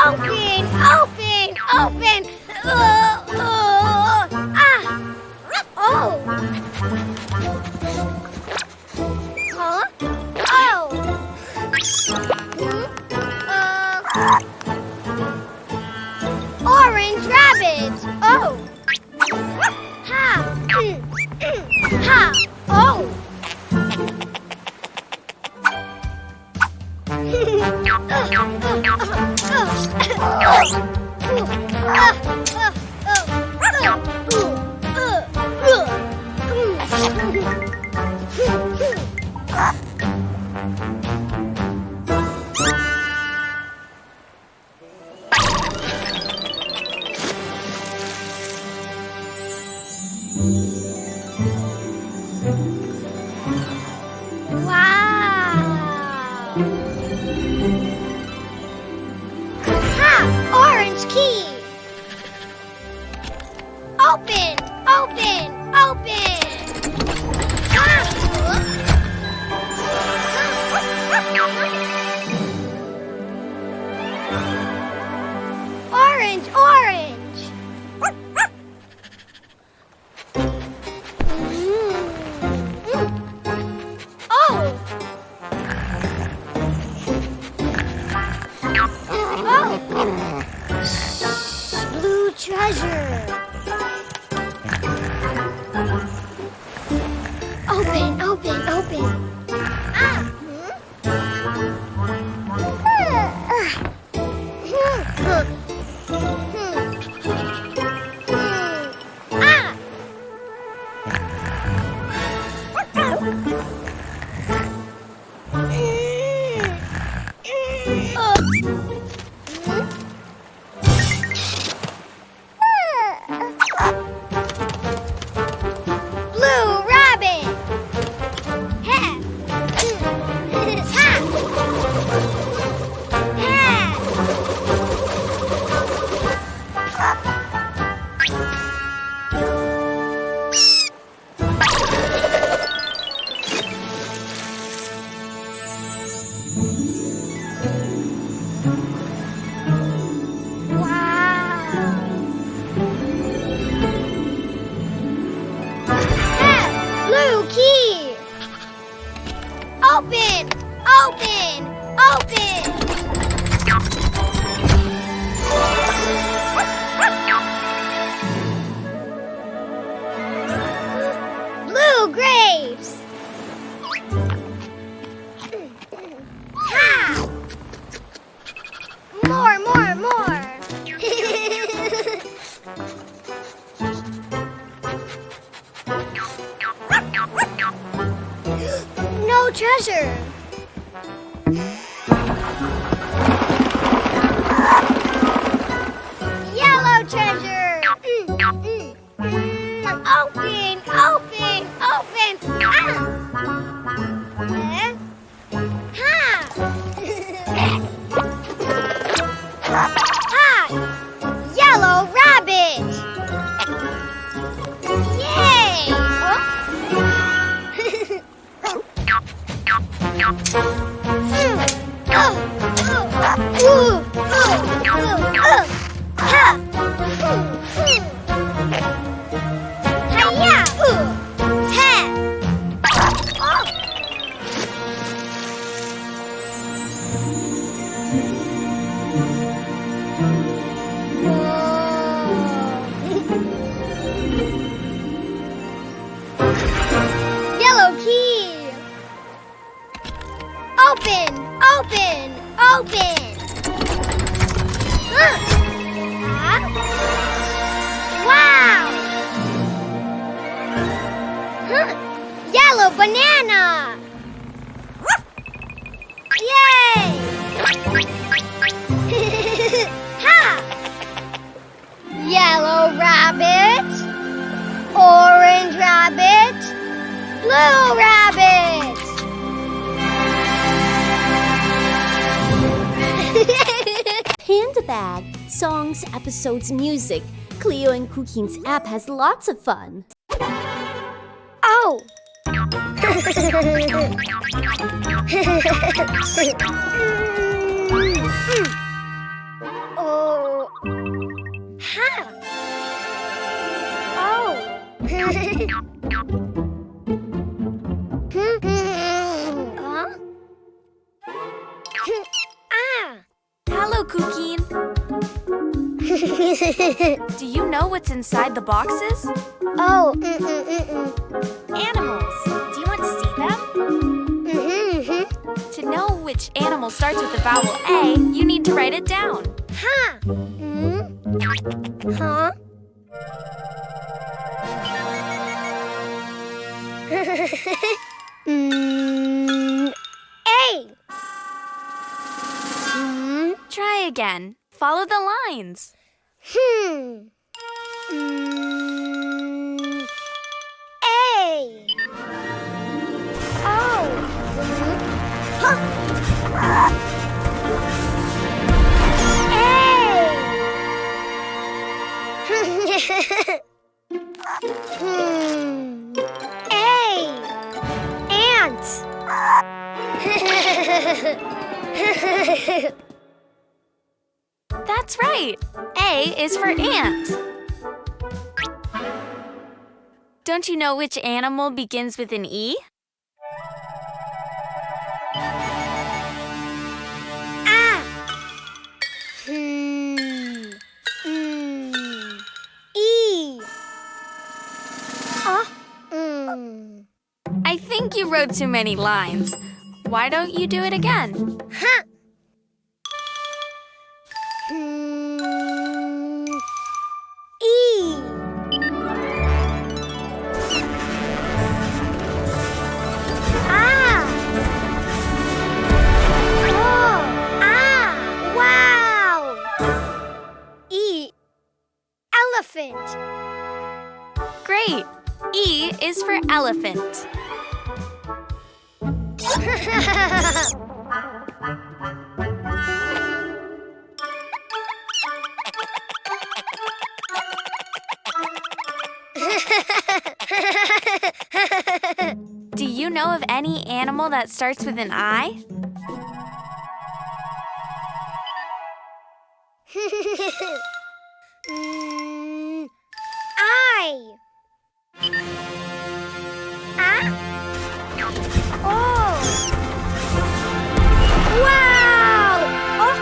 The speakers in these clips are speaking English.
Open, open, open. Ah. Oh. Huh? Oh. Orange rabbit. Oh. Ha. Ha. Oh. Orange key. Open, open, open. Orange, orange. Oh. Blue treasure. Open, open, open. Ah. Open! Open! Open! Blue grapes! Ha! More! No treasure! Yellow treasure! Open! Open! Open! Ah! Ha! Ha! Yellow rabbit! Yay! Yellow key! Open! Open! Open! Wow! Yellow banana! Yay! Ha! Yellow rabbit! Orange rabbit! Blue rabbit! Panda Bag. Songs, episodes, music. Cleo and Cuquín's app has lots of fun. Oh! Hello, Cuquin. Do you know what's inside the boxes? Oh, Animals. Do you want to see them? To know which animal starts with the vowel A, you need to write it down. Huh? Huh? A. Try again. Follow the lines. A. Oh. Huh. A. Ant. That's right. A is for ant. Don't you know which animal begins with an E? Ah. E. I think you wrote too many lines. Why don't you do it again? Huh. E. Ah. Oh. Ah. Wow. E. Elephant. Great. E is for elephant. Do you know of any animal that starts with an I? I. Ah. Oh. Wow. Oh.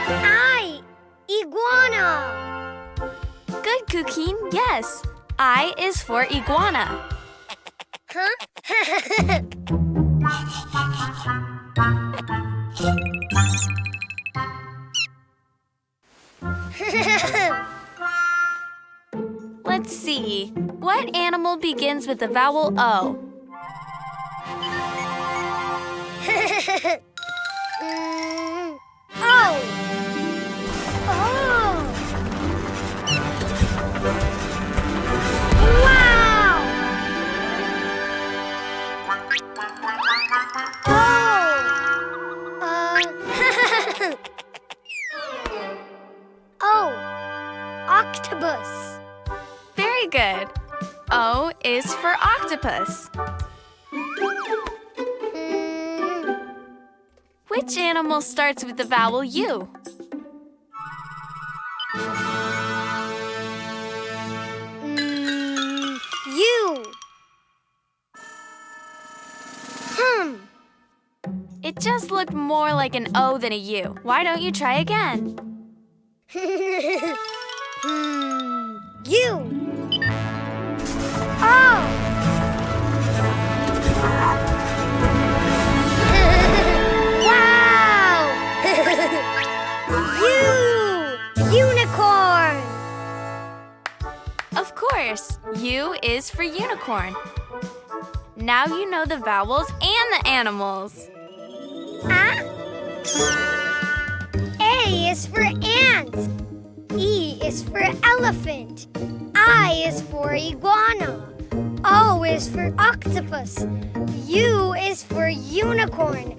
I. Iguana. Good, Cuquin. Yes. I is for iguana. Huh? Let's see. What animal begins with the vowel O? Oh. Oh. Wow. Oh. Octopus. Very good. O is for octopus. Which animal starts with the vowel U? U. It just looked more like an O than a U. Why don't you try again? U. Oh. Wow. Unicorn. Of course, U is for unicorn. Now you know the vowels and the animals. Ah. A is for ant. E is for elephant. I is for iguana. O is for octopus. U is for unicorn.